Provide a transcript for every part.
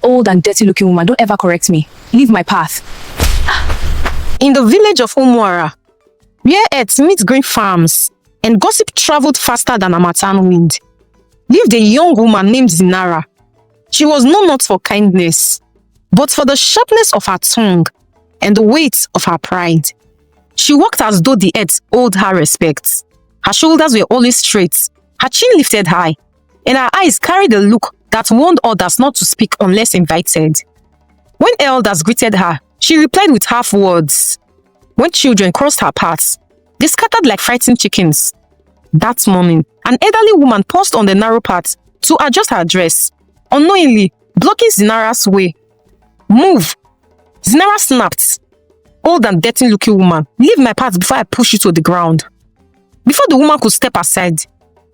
old and dirty looking woman. Don't ever correct me. Leave my path. In the village of Umuara, where earth meets green farms and gossip traveled faster than a harmattan wind, lived a young woman named Zinara. She was known not for kindness, but for the sharpness of her tongue and the weight of her pride. She walked as though the earth owed her respect. Her shoulders were always straight, her chin lifted high, and her eyes carried a look that warned others not to speak unless invited. When elders greeted her, she replied with half words. When children crossed her paths, they scattered like frightened chickens. That morning, an elderly woman paused on the narrow path to adjust her dress, unknowingly blocking Zinara's way. Move! Zinara snapped. Old and dirty looking woman, leave my path before I push you to the ground. Before the woman could step aside,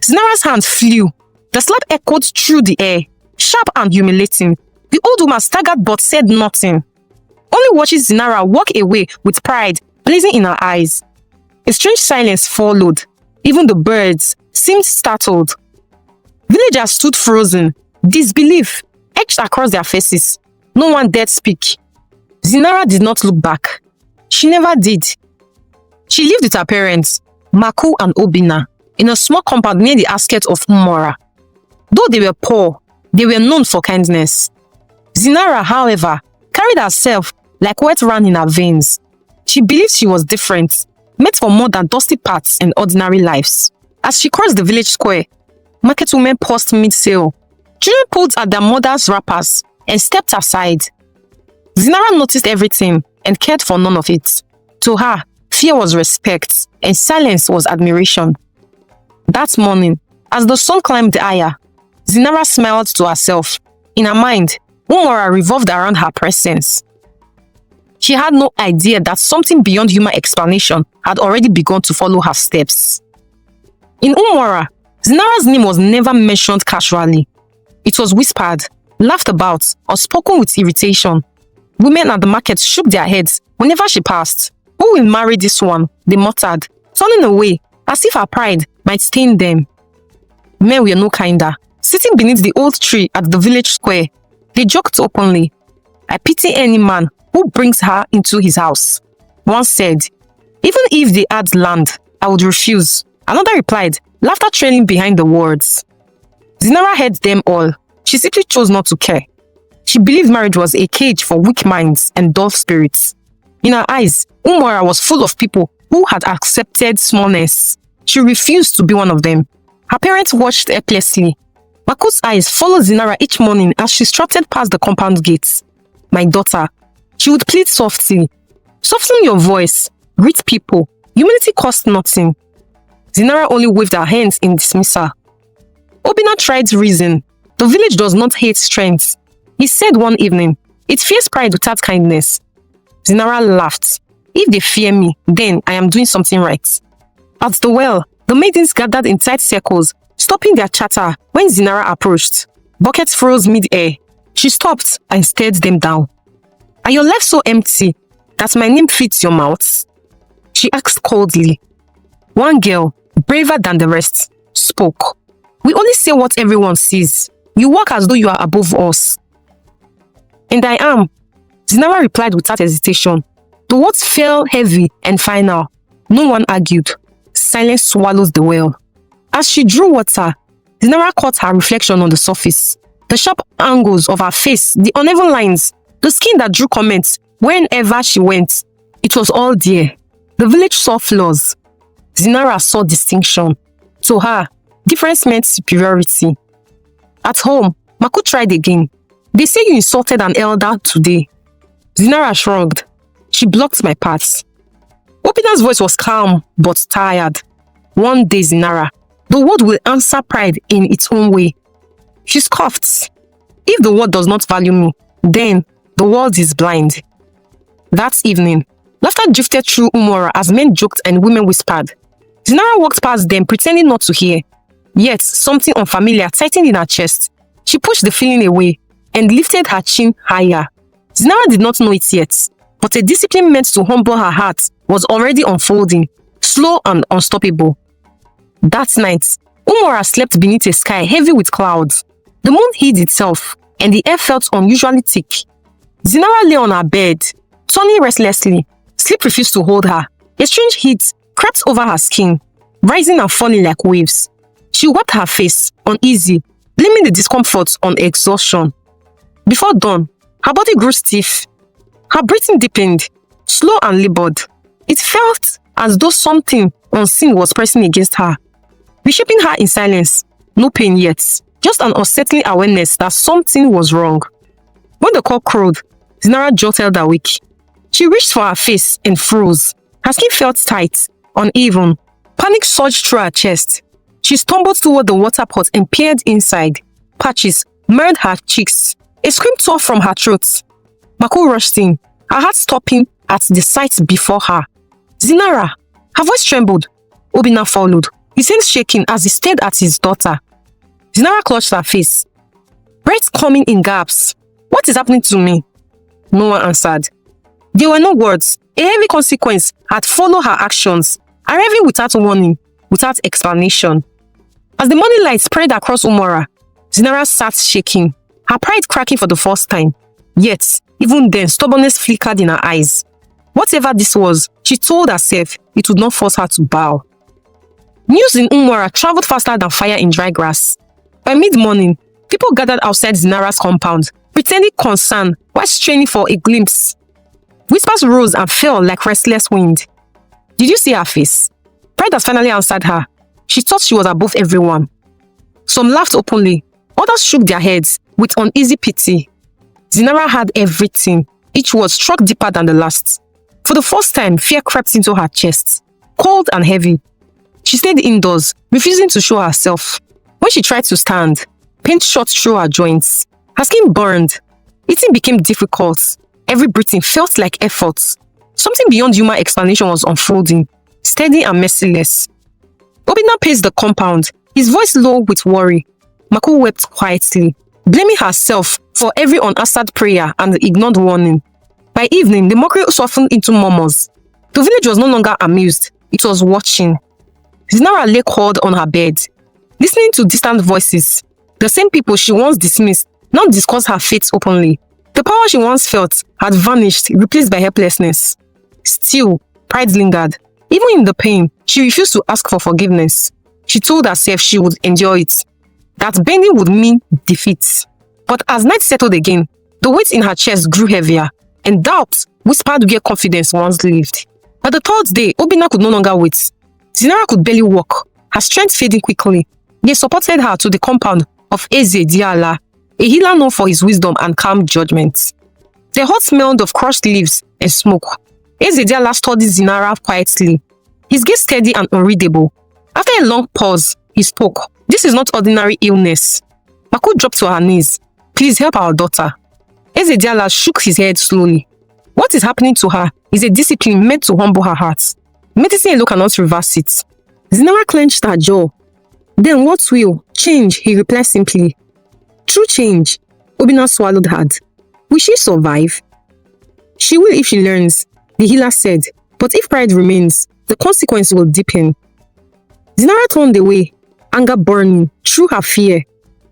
Zinara's hand flew. The slap echoed through the air, sharp and humiliating. The old woman staggered but said nothing. Only watching Zinara walk away with pride blazing in her eyes. A strange silence followed. Even the birds seemed startled. Villagers stood frozen, disbelief etched across their faces. No one dared speak. Zinara did not look back. She never did. She lived with her parents, Maku and Obina, in a small compound near the outskirts of Umora. Though they were poor, they were known for kindness. Zinara, however, carried herself like wet ran in her veins. She believed she was different, meant for more than dusty paths and ordinary lives. As she crossed the village square, market women paused mid-sale. Children pulled at their mothers' wrappers and stepped aside. Zinara noticed everything and cared for none of it. To her, fear was respect and silence was admiration. That morning, as the sun climbed higher, Zinara smiled to herself. In her mind, Umora revolved around her presence. She had no idea that something beyond human explanation had already begun to follow her steps. In Umora, Zinara's name was never mentioned casually. It was whispered, laughed about, or spoken with irritation. Women at the market shook their heads whenever she passed. Who will marry this one? They muttered, turning away as if her pride might stain them. Men were no kinder. Sitting beneath the old tree at the village square, they joked openly. I pity any man who brings her into his house. One said, even if they had land, I would refuse. Another replied, laughter trailing behind the words. Zinara heard them all. She simply chose not to care. She believed marriage was a cage for weak minds and dull spirits. In her eyes, Umora was full of people who had accepted smallness. She refused to be one of them. Her parents watched helplessly. Maku's eyes followed Zinara each morning as she strutted past the compound gates. My daughter, she would plead softly. Soften your voice. Greet people. Humility costs nothing. Zinara only waved her hands in dismissal. Obina tried reason. The village does not hate strength. He said one evening, it fears pride without kindness. Zinara laughed. If they fear me, then I am doing something right. At the well, the maidens gathered in tight circles, stopping their chatter when Zinara approached. Buckets froze mid-air. She stopped and stared them down. Are your lips so empty that my name fits your mouth? She asked coldly. One girl, braver than the rest, spoke. We only say what everyone sees. You walk as though you are above us. And I am. Zinara replied without hesitation. The words fell heavy and final. No one argued. Silence swallows the well. As she drew water, Zinara caught her reflection on the surface. The sharp angles of her face, the uneven lines, the skin that drew comments whenever she went. It was all there. The village saw flaws. Zinara saw distinction. To her, difference meant superiority. At home, Maku tried again. They say you insulted an elder today. Zinara shrugged. She blocked my paths. Obina's voice was calm but tired. One day, Zinara, the world will answer pride in its own way. She scoffed. If the world does not value me, then the world is blind. That evening, laughter drifted through Umora as men joked and women whispered. Zinara walked past them, pretending not to hear. Yet, something unfamiliar tightened in her chest. She pushed the feeling away and lifted her chin higher. Zinara did not know it yet, but a discipline meant to humble her heart was already unfolding, slow and unstoppable. That night, Umora slept beneath a sky heavy with clouds. The moon hid itself and the air felt unusually thick. Zinara lay on her bed, turning restlessly. Sleep refused to hold her. A strange heat crept over her skin, rising and falling like waves. She wiped her face, uneasy, blaming the discomfort on exhaustion. Before dawn, her body grew stiff. Her breathing deepened, slow and labored. It felt as though something unseen was pressing against her, reshaping her in silence. No pain yet, just an unsettling awareness that something was wrong. When the cock crowed, Zinara jolted awake. She reached for her face and froze. Her skin felt tight, uneven. Panic surged through her chest. She stumbled toward the water pot and peered inside. Patches marred her cheeks. A scream tore from her throat. Mako rushed in, her heart stopping at the sight before her. Zinara! Her voice trembled. Obinna followed, his hands shaking as he stared at his daughter. Zinara clutched her face. Breath coming in gaps. What is happening to me? No one answered. There were no words. A heavy consequence had followed her actions, arriving without warning, without explanation. As the morning light spread across Umuara, Zinara sat shaking, her pride cracking for the first time. Yet, even then, stubbornness flickered in her eyes. Whatever this was, she told herself it would not force her to bow. News in Umuara traveled faster than fire in dry grass. By mid-morning, people gathered outside Zinara's compound, pretending concern while straining for a glimpse. Whispers rose and fell like restless wind. Did you see her face? Pride has finally answered her. She thought she was above everyone. Some laughed openly. Others shook their heads with uneasy pity. Zinara had everything. Each word struck deeper than the last. For the first time, fear crept into her chest, cold and heavy. She stayed indoors, refusing to show herself. When she tried to stand, pain shot through her joints. Her skin burned. Eating became difficult. Every breathing felt like effort. Something beyond human explanation was unfolding, steady and merciless. Obinna paced the compound, his voice low with worry. Mako wept quietly, blaming herself for every unanswered prayer and ignored warning. By evening, the mockery softened into murmurs. The village was no longer amused, it was watching. Zinara lay coiled on her bed, listening to distant voices. The same people she once dismissed now discussed her fate openly. The power she once felt had vanished, replaced by helplessness. Still, pride lingered. Even in the pain, she refused to ask for forgiveness. She told herself she would endure it, that bending would mean defeat. But as night settled again, the weight in her chest grew heavier, and doubt whispered where confidence once lived. By the third day, Obinna could no longer wait. Zinara could barely walk, her strength fading quickly. They supported her to the compound of Eze Diala, a healer known for his wisdom and calm judgment. The hut smelled of crushed leaves and smoke. Eze Diala studied Zinara quietly, his gaze steady and unreadable. After a long pause, he spoke. This is not ordinary illness. Mako dropped to her knees. Please help our daughter. Eze Diala shook his head slowly. What is happening to her is a discipline meant to humble her heart. Medicine alone cannot reverse it. Zinara clenched her jaw. Then what will? Change, he replied simply. True change. Obinna swallowed hard. Will she survive? She will if she learns, the healer said. But if pride remains, the consequence will deepen. Zinara turned away, anger burning through her fear.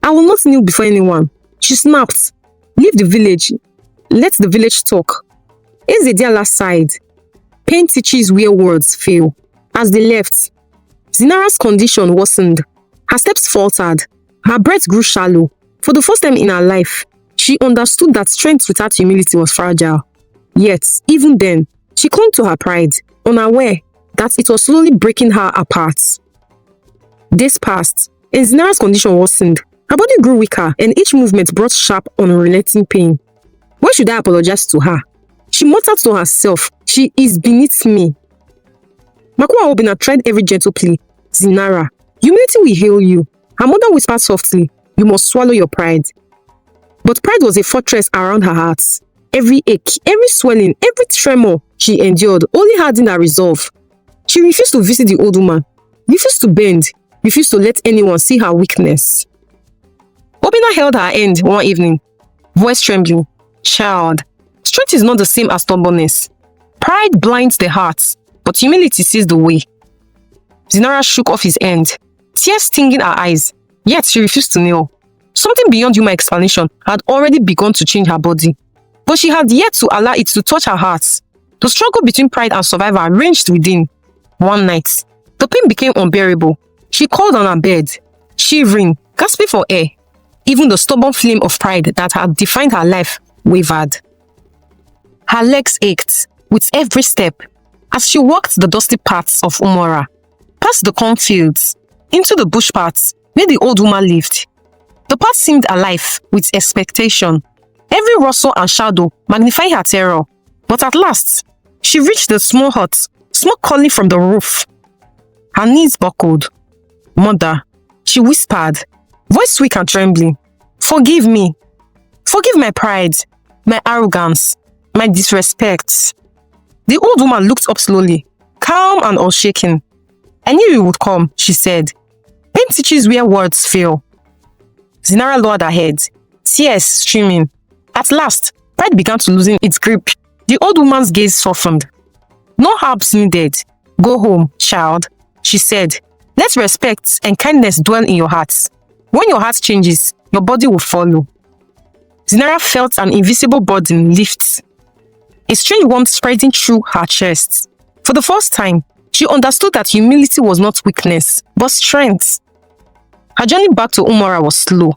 I will not kneel before anyone. She snapped. Leave the village. Let the village talk. Eze Diala sighed. Pain teaches where words fail. As they left, Zinara's condition worsened. Her steps faltered. Her breath grew shallow. For the first time in her life, she understood that strength without humility was fragile. Yet, even then, she clung to her pride, unaware that it was slowly breaking her apart. Days passed, and Zinara's condition worsened. Her body grew weaker, and each movement brought sharp, unrelenting pain. Why should I apologize to her? She muttered to herself, she is beneath me. Mako and Obinna tried every gentle plea. Zinara, humility will heal you. Her mother whispered softly, you must swallow your pride. But pride was a fortress around her heart. Every ache, every swelling, every tremor she endured only hardened her resolve. She refused to visit the old woman, refused to bend, refused to let anyone see her weakness. Obinna held her hand one evening, voice trembling. Child, strength is not the same as stubbornness. Pride blinds the heart, but humility sees the way. Zinara shook off his hand, tears stinging her eyes, yet she refused to kneel. Something beyond human explanation had already begun to change her body, but she had yet to allow it to touch her heart. The struggle between pride and survival raged within. One night, the pain became unbearable. She crawled on her bed, shivering, gasping for air. Even the stubborn flame of pride that had defined her life wavered. Her legs ached with every step as she walked the dusty paths of Umuara, past the cornfields, into the bush paths where the old woman lived. The path seemed alive with expectation. Every rustle and shadow magnified her terror. But at last, she reached the small hut, smoke calling from the roof. Her knees buckled. "Mother," she whispered, voice weak and trembling. "Forgive me. Forgive my pride, my arrogance, my disrespect." The old woman looked up slowly, calm and unshaken. "I knew you would come," she said. "Pain teaches where words fail." Zinara lowered her head, tears streaming. At last, pride began to loosen its grip. The old woman's gaze softened. "No herbs needed. Go home, child," she said. "Let respect and kindness dwell in your hearts. When your heart changes, your body will follow." Zinara felt an invisible burden lift, a strange warmth spreading through her chest. For the first time, she understood that humility was not weakness, but strength. Her journey back to Umuara was slow.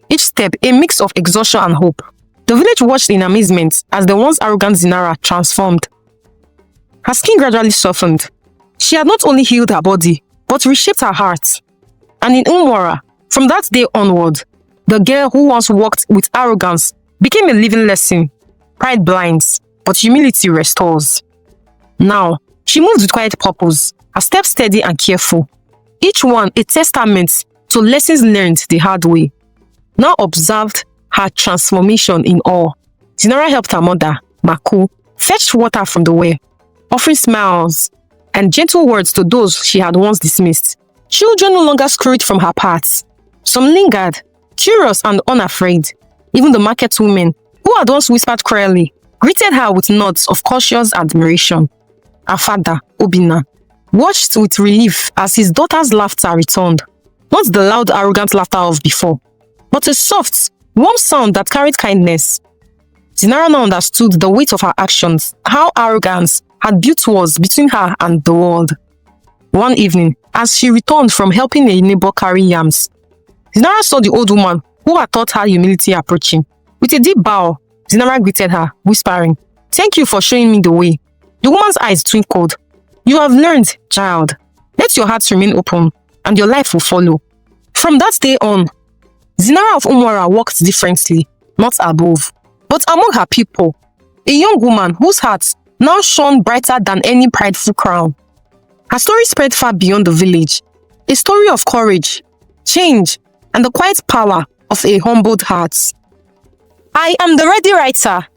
Each step a mix of exhaustion and hope. The village watched in amazement as the once arrogant Zinara transformed. Her skin gradually softened. She had not only healed her body, but reshaped her heart. And in Umuara, from that day onward, the girl who once walked with arrogance became a living lesson. Pride blinds, but humility restores. Now, she moved with quiet purpose, her steps steady and careful. Each one a testament to lessons learned the hard way. Now observed her transformation in awe. Zinara helped her mother, Maku, fetch water from the well, offering smiles and gentle words to those she had once dismissed. Children no longer scurried from her paths. Some lingered, curious and unafraid. Even the market women, who had once whispered cruelly, greeted her with nods of cautious admiration. Her father, Obina, watched with relief as his daughter's laughter returned. Not the loud, arrogant laughter of before, but a soft, warm sound that carried kindness. Zinara now understood the weight of her actions, how arrogance had built walls between her and the world. One evening, as she returned from helping a neighbor carry yams, Zinara saw the old woman who had taught her humility approaching. With a deep bow, Zinara greeted her, whispering, "Thank you for showing me the way." The woman's eyes twinkled. "You have learned, child. Let your heart remain open, and your life will follow." From that day on, Zinara of Umuara walked differently, not above, but among her people, a young woman whose heart now shone brighter than any prideful crown. Her story spread far beyond the village, a story of courage, change, and the quiet power of a humbled heart. I am the ready writer.